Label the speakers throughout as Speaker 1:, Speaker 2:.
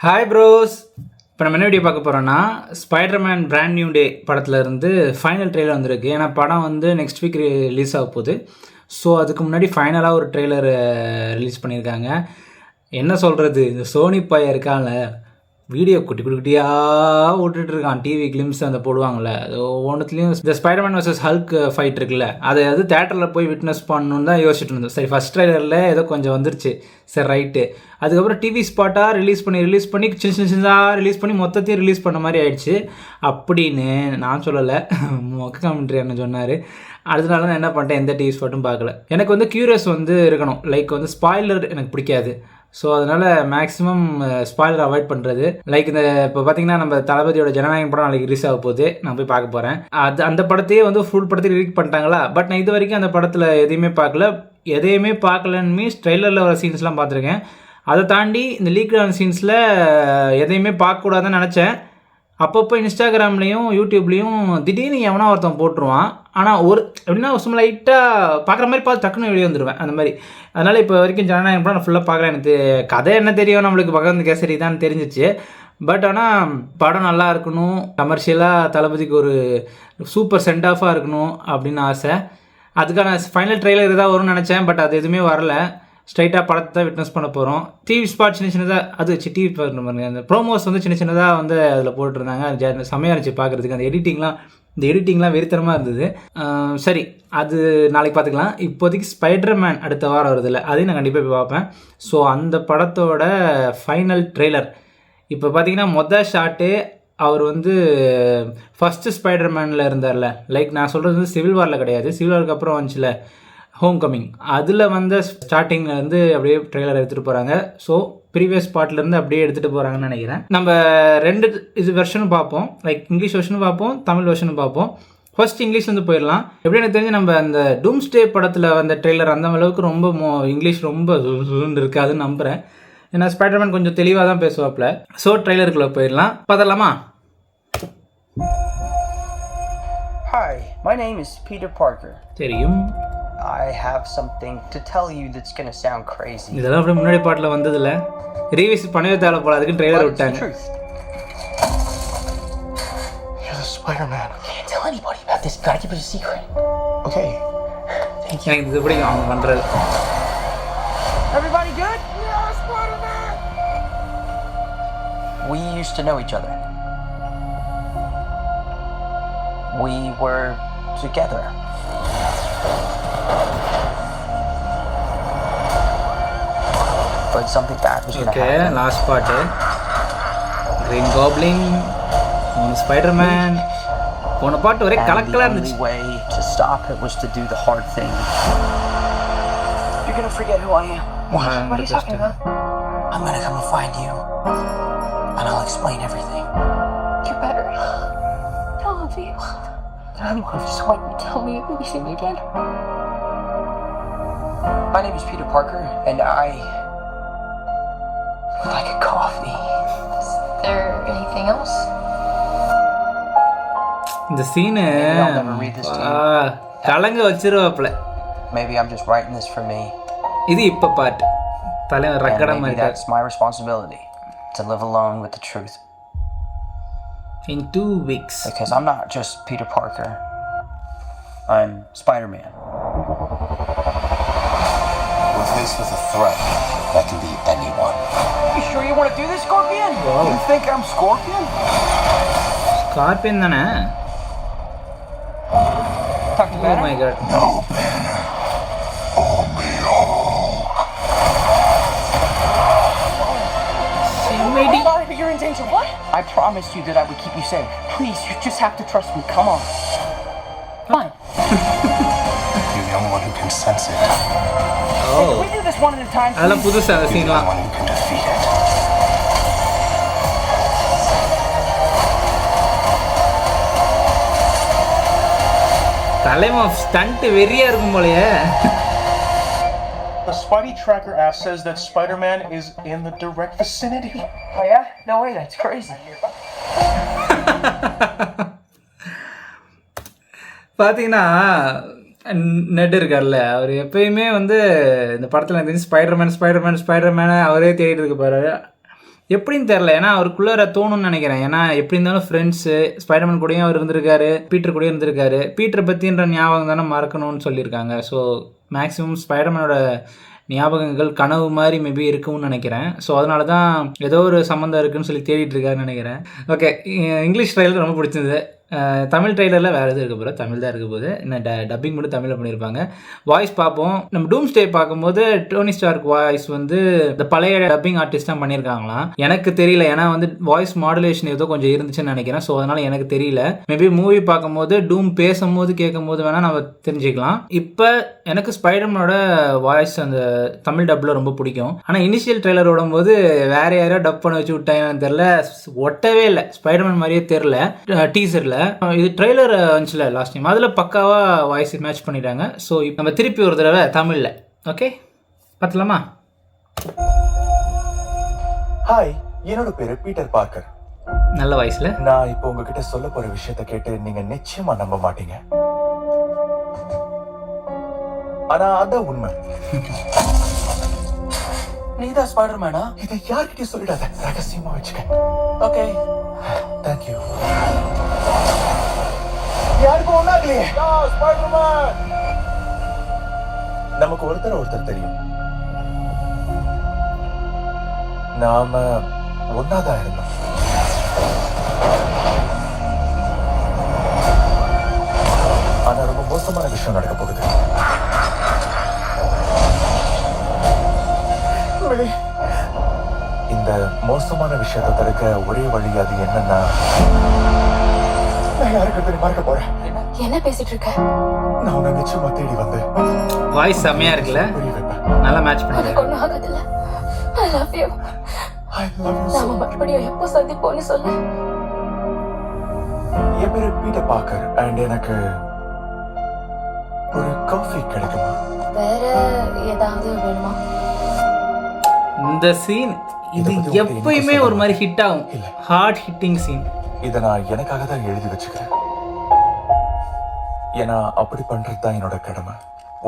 Speaker 1: Hi bros. இப்போ நம்ம என்ன வீடியோ பார்க்க போகிறோன்னா, ஸ்பைடர்மேன் பிராண்ட் நியூ டே படத்தில் இருந்து ஃபைனல் ட்ரெய்லர் வந்திருக்கு. ஏன்னா படம் வந்து நெக்ஸ்ட் வீக் ரிலீஸ் ஆக போகுது. ஸோ அதுக்கு முன்னாடி ஃபைனலாக ஒரு ட்ரெய்லர் ரிலீஸ் பண்ணியிருக்காங்க. என்ன சொல்கிறது, இந்த சோனி பையன் இருக்கான்ல, வீடியோ குட்டி குட்டியாக விட்டுட்டுருக்கான். டிவி கிளிம்ஸ் அந்த போடுவாங்கள்ல, அது ஒவ்வொன்றுத்துலேயும் இந்த ஸ்பைடர்மேன் வர்சஸ் ஹல்க் ஃபைட் இருக்குல்ல, அதை தேட்டரில் போய் விட்னஸ் பண்ணணுன்னு தான் யோசிச்சுட்டு இருந்தோம். சரி, ஃபஸ்ட் ட்ரெய்லரில் ஏதோ கொஞ்சம் வந்துருச்சு, சரி ரைட்டு. அதுக்கப்புறம் டிவி ஸ்பாட்டாக ரிலீஸ் பண்ணி சின்னதாக ரிலீஸ் பண்ணி மொத்தத்தையும் ரிலீஸ் பண்ண மாதிரி ஆயிடுச்சு அப்படின்னு நான் சொல்லலை, மொக்க கமெண்ட்ரி என்ன சொன்னார். அதனால நான் என்ன பண்ணிட்டேன், எந்த டிவி ஸ்பாட்டும் பார்க்கல. எனக்கு வந்து க்யூரியஸ் வந்து இருக்கணும், லைக் வந்து ஸ்பாய்லர் எனக்கு பிடிக்காது. ஸோ அதனால் மேக்ஸிமம் ஸ்பாய்லர் அவாய்ட் பண்ணுறது. லைக் இந்த இப்போ பார்த்தீங்கன்னா நம்ம தளபதியோட ஜனநாயகம் படம் நாளைக்கு ரிலீஸ் ஆக போகுது, நான் போய் பார்க்க போகிறேன். அந்த படத்தையே வந்து ஃபுல் படத்தையும் ரிலீக் பண்ணிட்டாங்களா, பட் நான் இது வரைக்கும் அந்த படத்தில் எதையுமே பார்க்கலன்னு மீன்ஸ் ட்ரெய்லரில் வர சீன்ஸ்லாம் பார்த்துருக்கேன். அதை தாண்டி இந்த லீக்கான சீன்ஸில் எதையுமே பார்க்கக்கூடாதுன்னு நினச்சேன். அப்பப்போ இன்ஸ்டாகிராம்லேயும் யூடியூப்லேயும் திடீர்னு எவனா ஒருத்தன் போட்டுருவான். ஆனால் எப்படின்னா சும்மா லைட்டாக பார்க்குற மாதிரி பார்த்து டக்குன்னு வெளியே வந்துடுவேன் அந்த மாதிரி. அதனால் இப்போ வரைக்கும் ஜனநாயகம் படம் நான் ஃபுல்லாக பார்க்கல. எனக்கு கதை என்ன தெரியும், நம்மளுக்கு பகவந்த் கேசரி தான் தெரிஞ்சிச்சு. பட் ஆனால் படம் நல்லா இருக்கணும், கமர்ஷியலாக தளபதிக்கு ஒரு சூப்பர் சென்ட் ஆஃபாக இருக்கணும் அப்படின்னு ஆசை. அதுக்கான ஃபைனல் ட்ரெய்லர் தான் வரும்னு நினச்சேன், பட் அது எதுவுமே வரல. ஸ்ட்ரைட்டாக படத்தை தான் விட்னஸ் பண்ண போகிறோம். டிவி ஸ்பாட் சின்னதாக அது டிவி பாருங்க, அந்த ப்ரோமோஸ் வந்து சின்னதாக வந்து அதில் போட்டுருந்தாங்க. அது செம்மையாக இருந்துச்சு பார்க்குறதுக்கு. அந்த எடிட்டிங்லாம் வெறித்தனமாக இருந்தது. சரி, அது நாளைக்கு பார்த்துக்கலாம். இப்போதைக்கு ஸ்பைடர்மேன் அடுத்த வாரம் வருதில்ல, அதையும் நான் கண்டிப்பாக போய் பார்ப்பேன். ஸோ அந்த படத்தோட ஃபைனல் ட்ரெய்லர் இப்போ பார்த்தீங்கன்னா மொதல் ஷாட்டு அவர் வந்து ஃபஸ்ட்டு ஸ்பைடர்மேனில் இருந்தார்ல, லைக் நான் சொல்கிறது வந்து சிவில் வாரில் கிடையாது, சிவில் வாருக்கு அப்புறம் வந்துச்சுல ஹோம் கமிங், அதில் வந்து ஸ்டார்டிங்கில் வந்து அப்படியே ட்ரெய்லர் எடுத்துகிட்டு போகிறாங்க. ஸோ ப்ரீவியஸ் பார்ட்லேருந்து அப்படியே எடுத்துகிட்டு போகிறாங்கன்னு நினைக்கிறேன். நம்ம ரெண்டு வெர்ஷனும் பார்ப்போம், லைக் இங்கிலீஷ் வெர்ஷனும் பார்ப்போம், தமிழ் வெர்ஷனும் பார்ப்போம். ஃபர்ஸ்ட் இங்கிலீஷ்லேருந்து போயிடலாம். எப்படி எனக்கு தெரிஞ்சு நம்ம அந்த டூம்ஸ்டே படத்தில் வந்த ட்ரெய்லர் அந்த அளவுக்கு ரொம்ப இங்கிலீஷ் ரொம்ப இருக்காதுன்னு நம்புகிறேன். ஏன்னா ஸ்பைடர்மேன் கொஞ்சம் தெளிவாக தான் பேசுவாப்பில். ஸோ ட்ரெய்லருக்குள்ளே போயிடலாம், பார்த்துடலாமா?
Speaker 2: Hi, my name is Peter Parker.
Speaker 1: தெரியும்.
Speaker 2: I have something to tell you that's going to sound crazy.
Speaker 1: இதெல்லாம் அப்படியே முன்னாடி பாட்டில் வந்ததில்ல, ரீவிஸ் பண்ணவே தேவை போல, அதுக்கு ட்ரெய்லர் விட்டாங்க.
Speaker 2: You're the Spider-Man. Can't tell anybody about this. Gotta keep it a secret. Okay. Thank you.
Speaker 1: எனக்கு இது பிடிக்கும் அவங்க பண்ணுறது.
Speaker 2: Everybody good? Yeah, Spider-Man! We used to know each other. We were together. But something bad was going to happen.
Speaker 1: Okay, last part. Green Goblin, Spider-Man. போன பாட்டு ஒரே கலக்கலா இருந்துச்சு.
Speaker 2: The only way to stop it was to do the hard thing. You're going to forget who I am.
Speaker 1: What
Speaker 2: are you talking about? I'm going to come and find you. And I'll explain everything. You better. I love you. I love you. So why don't you tell me everything again? My name is Peter Parker, and I would like a coffee.
Speaker 3: Is there anything else?
Speaker 1: இந்த சீனு கலங்க வச்சிருவாப்ல.
Speaker 2: Maybe I'm just writing this for me.
Speaker 1: இது இப்ப பாட்டு தலைவர் ரக்கட
Speaker 2: And
Speaker 1: மாதிரி.
Speaker 2: maybe that's my responsibility, to live alone with the truth.
Speaker 1: In 2 weeks.
Speaker 2: Because I'm not just Peter Parker. I'm Spider-Man.
Speaker 4: We're faced with a threat that can be anyone.
Speaker 2: You sure you want to do this, Scorpion?
Speaker 1: Whoa.
Speaker 2: You think I'm Scorpion?
Speaker 1: Scorpion தானே?
Speaker 2: Talk to
Speaker 1: Oh
Speaker 2: Banner.
Speaker 1: my god.
Speaker 4: No, Banner. Only Hulk.
Speaker 1: Somebody.
Speaker 2: Sorry, but you're in danger. What? I promised you that I would keep you safe. Please, you just have to trust me. Come on. Fine.
Speaker 4: You're the only one who can sense it.
Speaker 1: Oh.
Speaker 2: Can we do this one at a time?
Speaker 1: அதெல்லாம்
Speaker 2: Please?
Speaker 1: புதுசா அந்த
Speaker 4: You're the only
Speaker 1: சீன்லாம்.
Speaker 4: one who can defeat it.
Speaker 1: தலைமை stunt வெறியா இருக்கும் போலயே.
Speaker 5: The Spidey Tracker app says that Spider-Man is in the direct vicinity.
Speaker 2: Oh yeah? No way, that's crazy.
Speaker 1: பார்த்தீங்கன்னா net இருக்கார்ல, அவர் எப்பயுமே வந்து இந்த படத்தில் எனக்கு தெரிஞ்சு ஸ்பைடர்மேனை அவரே தேடிட்டு இருக்க பாரு. எப்படின்னு தெரில, ஏன்னா அவருக்குள்ளே தோணும்னு நினைக்கிறேன். ஏன்னா எப்படி இருந்தாலும் ஃப்ரெண்ட்ஸு, ஸ்பைடர்மேன் கூடயும் அவர் இருந்திருக்காரு, பீட்டர் கூடயும் இருந்திருக்காரு. பீட்டரை பற்றின்ற ஞாபகம் தானே மறக்கணும்னு சொல்லியிருக்காங்க. ஸோ மேக்ஸிமம் ஸ்பைடர்மேனோட ஞாபகங்கள் கனவு மாதிரி மேபி இருக்கும்னு நினைக்கிறேன். ஸோ அதனால தான் ஏதோ ஒரு சம்மந்தம் இருக்குன்னு சொல்லி தேடிட்டு இருக்காருன்னு நினைக்கிறேன். ஓகே, இங்கிலீஷ் ட்ரைலர் ரொம்ப பிடிச்சிருந்தது. தமிழ் ட்ரெய்லரில் வேறு எதுவும் இருக்க போகுது, தமிழ் தான் இருக்க போகுது. இன்னும் டப்பிங் மட்டும் தமிழில் பண்ணியிருப்பாங்க. வாய்ஸ் பார்ப்போம். நம்ம டூம்ஸ்டே பார்க்கும்போது டோனி ஸ்டார்க் வாய்ஸ் வந்து இந்த பழைய டப்பிங் ஆர்டிஸ்ட் தான் பண்ணியிருக்காங்களாம். எனக்கு தெரியல, ஏன்னா வந்து வாய்ஸ் மாடுலேஷன் ஏதோ கொஞ்சம் இருந்துச்சுன்னு நினைக்கிறேன். ஸோ அதனால் எனக்கு தெரியல. மேபி மூவி பார்க்கும்போது டூம் பேசும்போது கேட்கும்போது வேணால் நம்ம தெரிஞ்சுக்கலாம். இப்போ எனக்கு ஸ்பைடர்மேனோட வாய்ஸ் அந்த தமிழ் டப்பில் ரொம்ப பிடிக்கும். ஆனால் இனிஷியல் ட்ரெய்லர் ஓடும்போது வேறு யாரையோ டப் பண்ண வச்சு விட்டாங்கன்னு தெரில, ஒட்டவே இல்லை, ஸ்பைடர்மேன் மாதிரியே தெரில டீசரில். இது ட்ரெய்லர் வந்துச்சுல லாஸ்ட் டைம், அதில் பக்காவாக வாய்ஸ் மேட்ச் பண்ணிட்டாங்க. ஸோ இப்போ நம்ம திருப்பி ஒரு தடவை தமிழில் ஓகே பார்த்துலாமா?
Speaker 6: ஹாய், என்னோட பேரு பீட்டர் பார்க்கர்.
Speaker 1: நல்ல வாய்ஸில்.
Speaker 6: நான் இப்போ உங்ககிட்ட சொல்ல போற விஷயத்த கேட்டு நீங்க நிச்சயமா நம்ப மாட்டீங்க, ஆனா அதான் உண்மை.
Speaker 2: நீதான் ஸ்பைடர்மேனா?
Speaker 6: இதை யார்கிட்டயும் சொல்லிடாத, ரகசியமா வச்சுக்க.
Speaker 2: ஓகே.
Speaker 6: தேங்க்யூ. யாருக்கும் ஒண்ணாகலையே. ஸ்பைடர்மேன். நமக்கு ஒருத்தர் தெரியும், நாம ஒன்னாதான் இருந்தோம். ஆனா ரொம்ப மோசமான விஷயம் நடக்க போகுது. இந்த மோசமான விஷயத்தை தடுக்க ஒரே வழி அது என்னன்னா, நான் யாருக்கு மறக்க போறேன்.
Speaker 3: என்ன பேசிட்டு இருக்க?
Speaker 6: நான் உன்னை நிச்சயமா தேடி வந்து
Speaker 1: வாய்ஸ் செம்மையா இருக்குல்ல,
Speaker 6: புரிய வைப்பேன்.
Speaker 1: நல்லா மேட்ச்
Speaker 3: எனக்கு
Speaker 1: பண்ணிருக்காங்க.
Speaker 3: ஒண்ணும் ஆகுதுல்ல. I love you.
Speaker 6: I love you so
Speaker 3: நாம
Speaker 6: much.
Speaker 3: மறுபடியும் எப்போ சந்திப்போம்னு சொல்லு.
Speaker 6: என் பேரு பீட்டர் பார்க்கர் அண்ட் எனக்கு ஒரு காஃபி கிடைக்குமா?
Speaker 3: வேற ஏதாவது வேணுமா?
Speaker 1: இந்த சீன் இது எப்பயுமே ஒரு மாதிரி ஹிட் ஆகும், ஹார்ட் ஹிட்டிங் சீன்.
Speaker 6: இதை நான் எனக்காக தான் எழுதி வச்சுக்கிறேன். ஏன்னா அப்படி பண்றது தான் என்னோட கடமை.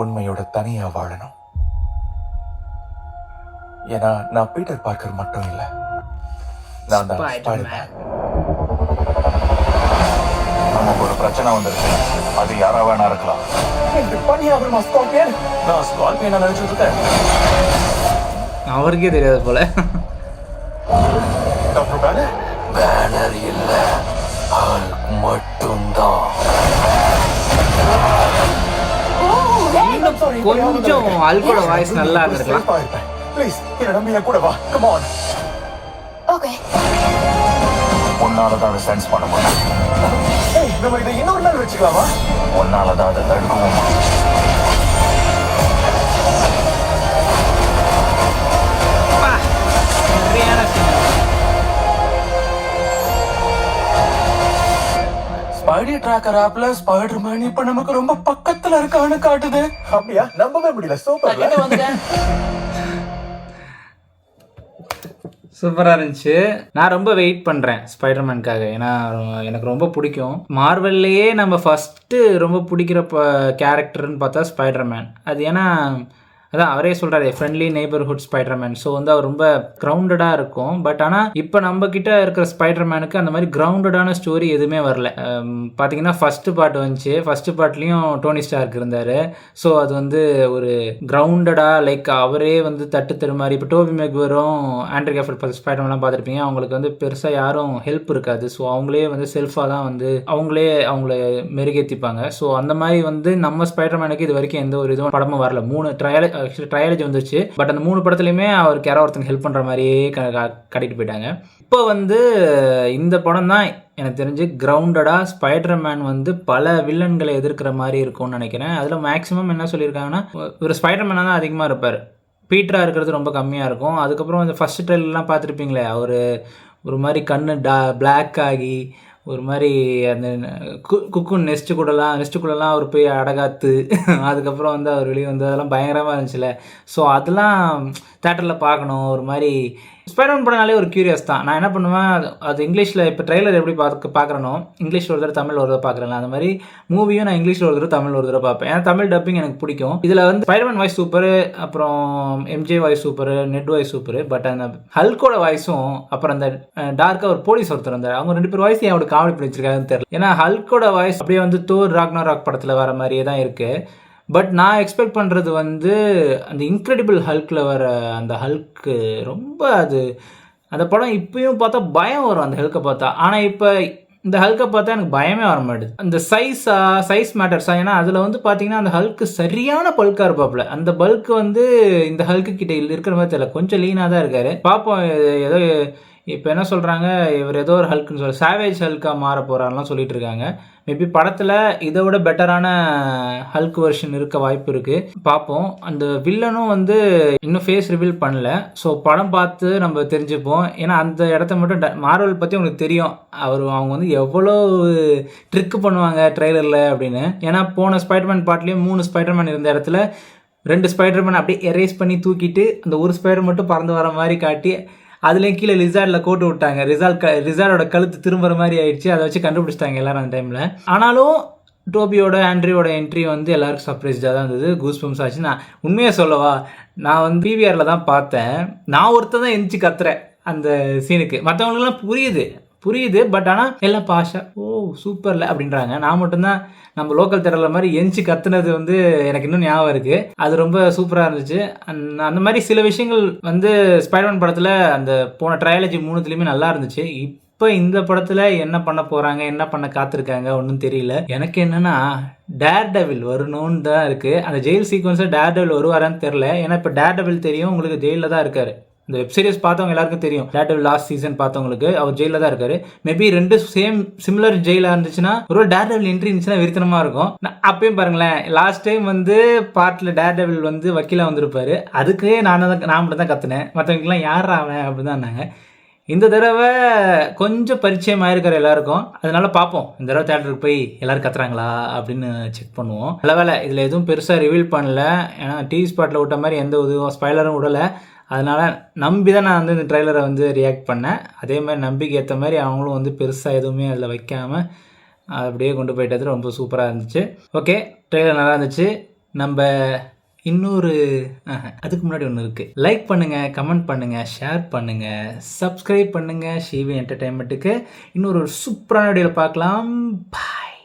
Speaker 6: உண்மையோட தனியா வாழணும். ஏன்னா நான் பீட்டர் பார்க்கர் மட்டும் இல்ல, நான் தான் ஸ்பைடர்மேன்.
Speaker 4: நமக்கு ஒரு பிரச்சனை வந்துருக்கு, அது யாரா வேணா இருக்கலாம்.
Speaker 6: நான் ஸ்கார்பியன் நினைச்சிட்டு இருக்கேன்.
Speaker 1: அவருக்கே தெரியாது போல.
Speaker 6: டாக்டர் பேனர்
Speaker 4: பேனர் இல்ல, ஆள் மட்டும்தான்.
Speaker 1: கொஞ்சம் அல்கோட வாய்ஸ் நல்லா இருந்திருக்கலாம்.
Speaker 6: ப்ளீஸ் என்ன நம்பி என் கூட வா. Come on.
Speaker 3: ஓகே.
Speaker 4: உன்னாலதான் அதை சென்ஸ் பண்ண முடியும்.
Speaker 6: ஏய், நம்ம இதை இன்னொரு நாள் வச்சுக்கலாமா?
Speaker 4: உன்னாலதான் அதை தடுக்குவோமா?
Speaker 1: சரியான scene.
Speaker 2: ஸ்பைடி ட்ராக்கர் ஆப்ல ஸ்பைடர்மேன் இப்ப நமக்கு ரொம்ப பக்கத்துல இருக்கான்னு காட்டுது.
Speaker 6: அப்படியா? நம்பவே முடியல. சூப்பர்ல.
Speaker 2: கிட்ட வந்துட்டேன்.
Speaker 1: சூப்பராக இருந்துச்சு. நான் ரொம்ப வெயிட் பண்ணுறேன் ஸ்பைடர்மேனுக்காக, ஏன்னா எனக்கு ரொம்ப பிடிக்கும். மார்வல்லையே நம்ம ஃபஸ்ட்டு ரொம்ப பிடிக்கிற கேரக்டர்னு பார்த்தா ஸ்பைடர்மேன். அது ஏன்னா அதான் அவரே சொல்கிறாரு, ஃப்ரெண்ட்லி நெய்பர்ஹுட் ஸ்பைடர்மேன். ஸோ வந்து அவர் ரொம்ப கிரவுண்டடாக இருக்கும். பட் ஆனால் இப்போ நம்ம கிட்ட இருக்கிற ஸ்பைடர்மேனுக்கு அந்த மாதிரி கிரவுண்டடான ஸ்டோரி எதுவுமே வரல. பார்த்தீங்கன்னா ஃபஸ்ட்டு பார்ட் வந்துச்சு, ஃபஸ்ட்டு பார்ட்லேயும் டோனி ஸ்டார்க் இருந்தார். ஸோ அது வந்து ஒரு கிரவுண்டடாக லைக் அவரே வந்து தட்டு தருமாறி. இப்போ டோபி மெக்வரும் ஆண்ட்ரூ கேர்ஃபீல்ட் ஸ்பைடர்மேன்லாம் பார்த்துருப்பீங்க, அவங்களுக்கு வந்து பெருசாக யாரும் ஹெல்ப் இருக்காது. ஸோ அவங்களே வந்து செல்ஃபாக தான் வந்து அவங்கள மெருகேற்றிப்பாங்க. ஸோ அந்த மாதிரி வந்து நம்ம ஸ்பைடர்மேனுக்கு இது வரைக்கும் எந்த ஒரு இதுவும் படமும் வரல. 3 ட்ரையாலஜி வந்துச்சு. பட் அந்த 3 படத்துலையுமே அவருக்கு யாரோ ஒருத்தங்க ஹெல்ப் பண்ணுற மாதிரியே கட்டிட்டு போயிட்டாங்க. இப்போ வந்து இந்த படம் தான் எனக்கு தெரிஞ்சு கிரவுண்டடாக ஸ்பைடர்மேன் வந்து பல வில்லன்களை எதிர்க்கிற மாதிரி இருக்கும்னு நினைக்கிறேன். அதில் மேக்ஸிமம் என்ன சொல்லியிருக்காங்கன்னா, ஒரு ஸ்பைடர்மேனாக தான் அதிகமாக இருப்பார், பீட்டராக இருக்கிறது ரொம்ப கம்மியாக இருக்கும். அதுக்கப்புறம் அந்த ஃபஸ்ட் ட்ரெயிலெலாம் பார்த்துருப்பீங்களே, அவர் ஒரு மாதிரி கண்ணு பிளாக் ஆகி ஒரு மாதிரி அந்த குக்குன் நெஸ்ட்டுக்குள்ளெல்லாம் அவர் போய் அடகாத்து அதுக்கப்புறம் வந்து அவர் வெளியே வந்து அதெல்லாம் பயங்கரமாக இருந்துச்சுல. ஸோ அதெல்லாம் தேட்டரில் பார்க்கணும். ஒரு மாதிரி ஸ்பைடர்மேன் படம்னாலே ஒரு கியூரியஸ் தான். நான் என்ன பண்ணுவேன், அது இங்கிலீஷில் இப்போ ட்ரெய்லர் எப்படி பார்க்குறனோ இங்கிலீஷில் ஒரு தடவை தமிழ் ஒரு தடவை பார்க்குறேன். அந்த மாதிரி மூவியும் நான் இங்கிலீஷில் ஒரு தடவை தமிழ் ஒரு தடவை பார்ப்பேன். ஏன்னா தமிழ் டப்பிங் எனக்கு பிடிக்கும். இதில் வந்து ஸ்பைடர்மேன் வாய்ஸ் சூப்பர், அப்புறம் MJ voice super, net voice super. But அந்த ஹல்கோட வாய்ஸும் அப்புறம் அந்த டார்க்காக ஒரு போலீஸ் ஒருத்தர் இருந்தார், அவங்க 2 பேர் வாய்ஸ் அவரோட காமெடி பண்ணி வச்சிருக்காங்கன்னு தெரியல. ஏன்னா ஹல்கோட வாய்ஸ் அப்படியே வந்து தோர் ராக்னாராக் படத்தில் வர மாதிரியே தான் இருக்குது. பட் நான் எக்ஸ்பெக்ட் பண்ணுறது வந்து அந்த இன்க்ரெடிபிள் ஹல்கில் வர அந்த ஹல்க்கு ரொம்ப அந்த படம் இப்பயும் பார்த்தா பயம் வரும் அந்த ஹல்கை பார்த்தா. ஆனால் இப்போ இந்த ஹல்கை பார்த்தா எனக்கு பயமே வர மாட்டேது. அந்த சைஸ் மேட்டர்ஸா, ஏன்னா அதில் வந்து பார்த்தீங்கன்னா அந்த ஹல்க்கு சரியான பல்காக இருப்பாப்புல. அந்த பல்க்கு வந்து இந்த ஹல்க்கு கிட்ட இருக்கிற மாதிரி தெரியல, கொஞ்சம் லீனாக தான் இருக்காரு. பார்ப்போம் ஏதோ இப்போ என்ன சொல்கிறாங்க, இவர் ஏதோ ஒரு ஹல்க்குன்னு சொல்லி சாவேஜ் ஹல்காக மாற போகிறாருலாம் சொல்லிட்டு இருக்காங்க. மேபி படத்தில் இதை விட பெட்டரான ஹல்க் வெர்ஷன் இருக்க வாய்ப்பு இருக்குது. பார்ப்போம். அந்த வில்லனும் வந்து இன்னும் ஃபேஸ் ரிவீல் பண்ணல. ஸோ படம் பார்த்து நம்ம தெரிஞ்சுப்போம். ஏன்னா அந்த இடத்த மட்டும் மார்வல் பற்றி உங்களுக்கு தெரியும், அவங்க வந்து எவ்வளோ ட்ரிக்கு பண்ணுவாங்க ட்ரெய்லரில் அப்படின்னு. ஏன்னா போன ஸ்பைடர்மேன் பார்ட்லேயும் 3 ஸ்பைடர்மேன் இருந்த இடத்துல 2 ஸ்பைடர்மேன் அப்படியே எரேஸ் பண்ணி தூக்கிட்டு அந்த ஒரு ஸ்பைடர் மட்டும் பறந்து வர மாதிரி காட்டி அதுலேயும் கீழே லிசார்டில் கோட்டு விட்டாங்க. லிசார்டோட கழுத்து திரும்புற மாதிரி ஆயிடுச்சு. அதை வச்சு கண்டுபிடிச்சிட்டாங்க எல்லாரும் அந்த டைமில். ஆனாலும் டோபியோட ஆண்ட்ரியோட என்ட்ரி வந்து எல்லாருக்கும் சர்ப்ரைஸாக தான் இருந்தது, கூஸ் பம்ஸ் ஆச்சு. நான் உண்மையாக சொல்லவா, நான் வந்து பிவிஆரில் தான் பார்த்தேன். நான் ஒருத்தர் தான் எந்திச்சு கத்துறேன் அந்த சீனுக்கு. மற்றவங்களுக்குலாம் புரியுது பட் ஆனால் எல்லாம் பாஷா சூப்பர்ல அப்படின்றாங்க. நான் மட்டும்தான் நம்ம லோக்கல் தியேட்டரில் மாதிரி எஞ்சி கத்துனது வந்து எனக்கு இன்னும் ஞாபகம் இருக்குது. அது ரொம்ப சூப்பராக இருந்துச்சு. அந்த மாதிரி சில விஷயங்கள் வந்து ஸ்பைடர்மேன் படத்தில் அந்த போன ட்ரையாலஜி 3த்துலேயுமே நல்லா இருந்துச்சு. இப்போ இந்த படத்தில் என்ன பண்ண போகிறாங்க, என்ன பண்ண காத்திருக்காங்க ஒன்றும் தெரியல. எனக்கு என்னென்னா டேர் டெவில் வரணும்னு தான் இருக்குது. அந்த ஜெயில் சீக்வன்ஸில் டேர் டெவில் வருவாரான்னு தெரில. ஏன்னா இப்போ டேர் டெவில் தெரியும் உங்களுக்கு, ஜெயிலில் தான் இருக்காரு. இந்த வெப் சீரிஸ் பார்த்தவங்க எல்லாருக்கும் தெரியும், டேர்டெவில் லாஸ்ட் சீசன் பார்த்தவங்களுக்கு அவர் ஜெயிலில் தான் இருக்காரு. மேபி 2 சிமிலர் ஜெயிலாக இருந்துச்சுன்னா ஒரு டேர்டெவில் என்ட்ரி இருந்துச்சுன்னா விருத்தனமாக இருக்கும். அப்பயும் பாருங்களேன், லாஸ்ட் டைம் வந்து பார்ட்டில் டேர்டெவில் வந்து வக்கீலாக வந்திருப்பாரு. அதுக்கே நான் மட்டும் தான் கற்றுனேன், மற்றவங்களுக்குலாம் யார் அவன் அப்படின்னு தான் இருந்தாங்க. இந்த தடவை கொஞ்சம் பரிச்சயம் ஆயிருக்கிற எல்லாருக்கும். அதனால பார்ப்போம், இந்த தடவை தேட்டருக்கு போய் எல்லாரும் கத்துறாங்களா அப்படின்னு செக் பண்ணுவோம். நல்ல வேலை இதில் எதுவும் பெருசாக ரிவீல் பண்ணல. ஏன்னா டிவி ஸ்பாட்டில் விட்ட மாதிரி எந்த ஒரு ஸ்பாய்லரும் விடலை. அதனால் நம்பி தான் நான் வந்து இந்த ட்ரெய்லரை வந்து ரியாக்ட் பண்ணேன். அதே மாதிரி நம்பிக்கை ஏற்ற மாதிரி அவங்களும் வந்து பெருசாக எதுவுமே அதில் வைக்காமல் அப்படியே கொண்டு போயிட்டது ரொம்ப சூப்பராக இருந்துச்சு. ஓகே, ட்ரெய்லர் நல்லா இருந்துச்சு. நம்ம இன்னொரு அதுக்கு முன்னாடி ஒன்று இருக்குது. லைக் பண்ணுங்கள், கமெண்ட் பண்ணுங்கள், ஷேர் பண்ணுங்கள், சப்ஸ்கிரைப் பண்ணுங்கள் ஷிவி என்டர்டெயின்மெண்ட்டுக்கு. இன்னொரு சூப்பரான வீடியோவில் பார்க்கலாம். பாய்.